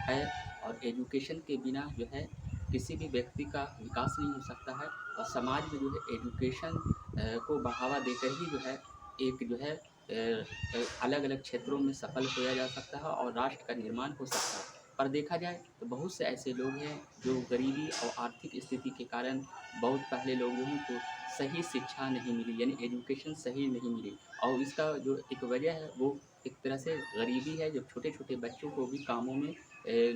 है और एजुकेशन के बिना जो है किसी भी व्यक्ति का विकास नहीं हो सकता है और समाज में जो है एजुकेशन को बढ़ावा देकर ही जो है एक जो है अलग अलग क्षेत्रों में सफल होया जा सकता है और राष्ट्र का निर्माण हो सकता है। पर देखा जाए तो बहुत से ऐसे लोग हैं जो गरीबी और आर्थिक स्थिति के कारण बहुत पहले लोगों को सही शिक्षा नहीं मिली, यानी एजुकेशन सही नहीं मिली और इसका जो एक वजह है वो एक तरह से गरीबी है। जब छोटे छोटे बच्चों को भी कामों में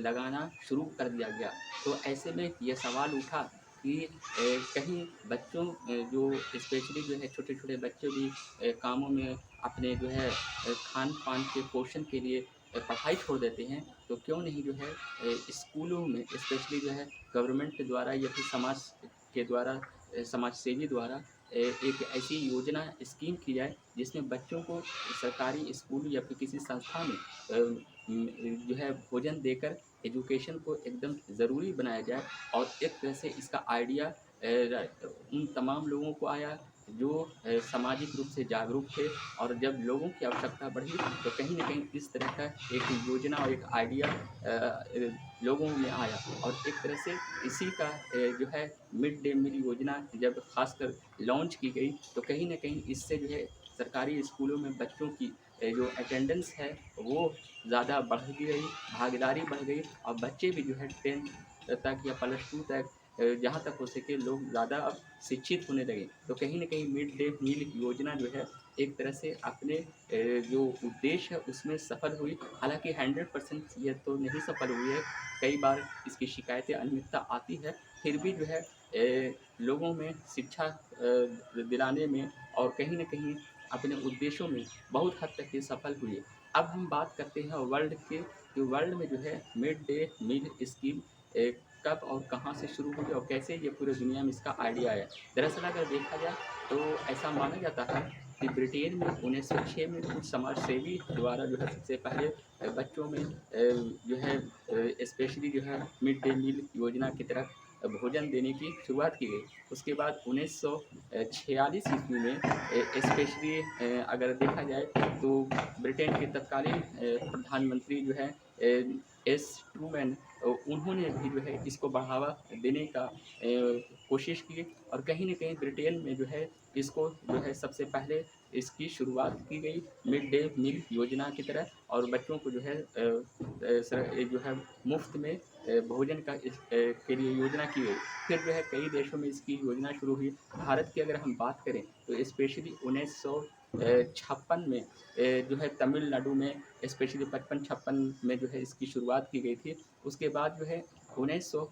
लगाना शुरू कर दिया गया तो ऐसे में ये सवाल उठा कि कहीं बच्चों जो स्पेशली जो है छोटे छोटे बच्चे भी कामों में अपने जो है खान पान के पोषण के लिए पढ़ाई छोड़ देते हैं, तो क्यों नहीं जो है स्कूलों में स्पेशली जो है गवर्नमेंट के द्वारा या फिर समाज के द्वारा समाज सेवी द्वारा एक ऐसी योजना स्कीम की जाए जिसमें बच्चों को सरकारी स्कूल या फिर किसी संस्था में जो है भोजन देकर एजुकेशन को एकदम ज़रूरी बनाया जाए। और एक तरह से इसका आइडिया उन तमाम लोगों को आया जो सामाजिक रूप से जागरूक थे और जब लोगों की आवश्यकता बढ़ी तो कहीं न कहीं इस तरह का एक योजना और एक आइडिया लोगों में आया और एक तरह से इसी का जो है मिड डे मील योजना जब खासकर लॉन्च की गई तो कहीं न कहीं इससे जो है सरकारी स्कूलों में बच्चों की जो अटेंडेंस है वो ज़्यादा बढ़ गई, भागीदारी बढ़ गई और बच्चे भी जो है 10th तक या +2 तक जहाँ तक हो सके लोग ज़्यादा अब शिक्षित होने लगे। तो कहीं न कहीं मिड डे मील योजना जो है एक तरह से अपने जो उद्देश्य है उसमें सफल हुई। हालाँकि 100% ये तो नहीं सफल हुई है, कई बार इसकी शिकायतें अनियमितता आती है, फिर भी जो है लोगों में शिक्षा दिलाने में और कहीं न कहीं अपने उद्देश्यों में बहुत हद तक ये सफल हुई है। अब हम बात करते हैं वर्ल्ड के कि वर्ल्ड में जो है मिड डे मील स्कीम कब और कहाँ से शुरू हुई और कैसे ये पूरी दुनिया में इसका आइडिया आया। दरअसल अगर देखा जाए तो ऐसा माना जाता है कि ब्रिटेन में 1906 में कुछ समाज सेवी द्वारा जो है सबसे पहले बच्चों में जो है स्पेशली जो है मिड डे मील योजना की तरफ भोजन देने की शुरुआत की गई। उसके बाद 1946 ईस्वी में स्पेशली अगर देखा जाए तो ब्रिटेन के तत्कालीन प्रधानमंत्री जो है एस ट्रूमैन उन्होंने भी जो है इसको बढ़ावा देने का कोशिश की और कहीं न कहीं ब्रिटेन में जो है इसको जो है सबसे पहले इसकी शुरुआत की गई मिड डे मील योजना की तरह और बच्चों को जो है जो है मुफ्त में भोजन का के लिए योजना की गई। फिर जो है कई देशों में इसकी योजना शुरू हुई। भारत की अगर हम बात करें तो स्पेशली 1956 में जो है तमिलनाडु में स्पेशली 55-56 में जो है इसकी शुरुआत की गई थी। उसके बाद जो है 1900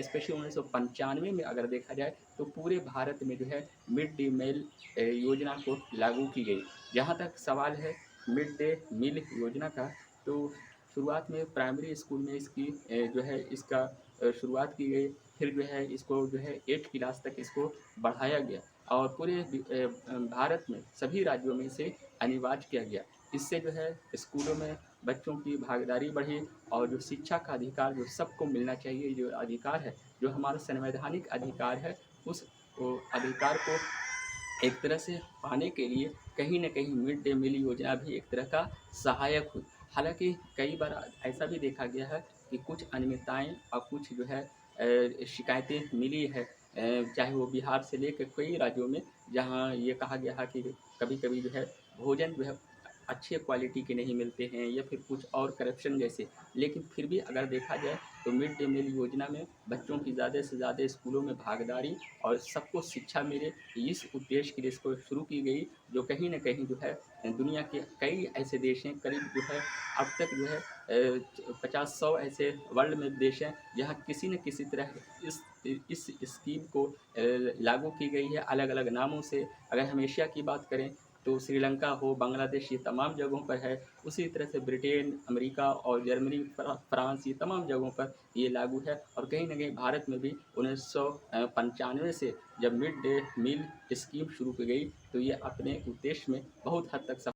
स्पेशली 1995 में अगर देखा जाए तो पूरे भारत में जो है मिड डे मील योजना को लागू की गई। जहाँ तक सवाल है मिड डे मील योजना का, तो शुरुआत में प्राइमरी स्कूल में इसकी जो है इसका शुरुआत की गई। फिर जो है इसको जो है 8th क्लास तक इसको बढ़ाया गया और पूरे भारत में सभी राज्यों में इसे अनिवार्य किया गया। इससे जो है स्कूलों में बच्चों की भागीदारी बढ़ी और जो शिक्षा का अधिकार जो सबको मिलना चाहिए, जो अधिकार है, जो हमारा संवैधानिक अधिकार है, उस अधिकार को एक तरह से पाने के लिए कहीं न कहीं मिड डे मील योजना भी एक तरह का सहायक हुई। हालाँकि कई बार ऐसा भी देखा गया है कि कुछ अनियमितताएँ और कुछ जो है शिकायतें मिली है, चाहे वो बिहार से लेकर कई राज्यों में जहाँ ये कहा गया है कि कभी-कभी जो है भोजन जो है अच्छे क्वालिटी के नहीं मिलते हैं या फिर कुछ और करप्शन जैसे। लेकिन फिर भी अगर देखा जाए तो मिड डे मील योजना में बच्चों की ज़्यादा से ज़्यादा स्कूलों में भागीदारी और सबको शिक्षा मिले, इस उद्देश्य के लिए इसको शुरू की गई, जो कहीं न कहीं जो है दुनिया के कई ऐसे देश हैं, करीब जो है अब तक जो है 50-100 ऐसे वर्ल्ड में देश हैं, जहाँ किसी न किसी तरह इस स्कीम को लागू की गई है अलग-अलग नामों से। अगर हम एशिया की बात करें तो श्रीलंका हो, बांग्लादेश, ये तमाम जगहों पर है। उसी तरह से ब्रिटेन, अमेरिका और जर्मनी, फ्रांस, ये तमाम जगहों पर ये लागू है और कहीं न कहीं भारत में भी 1995 से जब मिड डे मील स्कीम शुरू की गई तो ये अपने उद्देश्य में बहुत हद तक